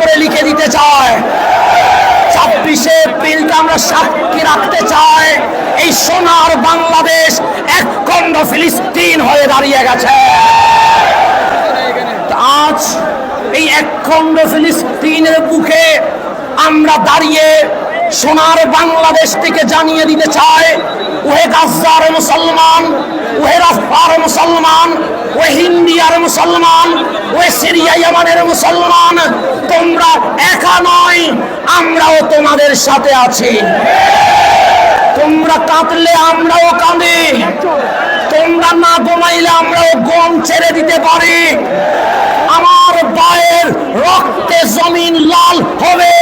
করে লিখে দিতে চায়। 26 এপ্রিলটা আমরা সাক্ষী রাখতে চাই, এই সোনার বাংলাদেশ এক খণ্ড ফিলিস্তিন হয়ে দাঁড়িয়ে গেছে। আজ এই এক খণ্ড ফিলিস্তিনের বুকে আমরা দাঁড়িয়ে সোনার বাংলাদেশ থেকে জানিয়ে দিতে চাই, ওহে গাজার মুসলমান, ওহে রাফার মুসলমান, ওহে হিন্দিয়ার মুসলমান, ওহে সিরিয়া ইয়ামানের মুসলমান, তোমরা একা নয়, আমরাও তোমাদের সাথে আছি। তোমরা কাঁদলে আমরাও কাঁদি, তোমরা না ঘুমাইলে আমরাও ঘুম ছেড়ে দিতে পারি। আমার পায়ের রক্তে জমিন লাল হবে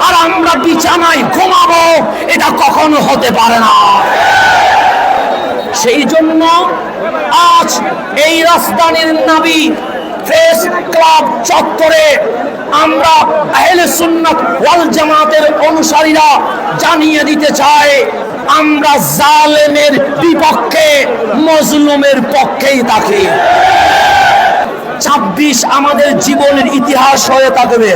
আর আমরা বিছানায় ঘুমাবো, এটা কখনো হতে পারে না। সেই জন্য আজ এই রাজধানীর নবী প্রেস ক্লাব চত্বরে আমরা আহলে সুন্নাত ওয়াল জামাতের অনুসারীরা জানিয়ে দিতে চাই, আমরা জালেমের বিপক্ষে, মজলুমের পক্ষেই থাকি। 26 আমাদের জীবনের ইতিহাস হয়ে থাকবে,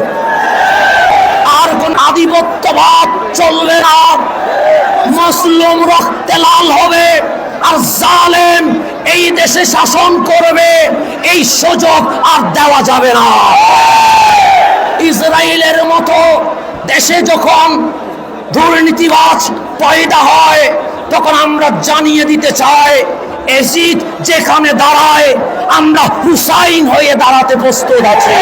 আর কোন আধিপত্যবাদ চলবে না। মজলুম রক্তে লাল হবে আর জালেম এই দেশে শাসন করবে, এই সুযোগ আর দেওয়া যাবে না। ইসরায়েলের মতো দেশে যখন দুর্নীতিবাজ পয়দা হয়, তখন আমরা জানিয়ে দিতে চাই, এজিদ যেখানে দাঁড়ায় আমরা হুসাইন হয়ে দাঁড়াতে প্রস্তুত আছি।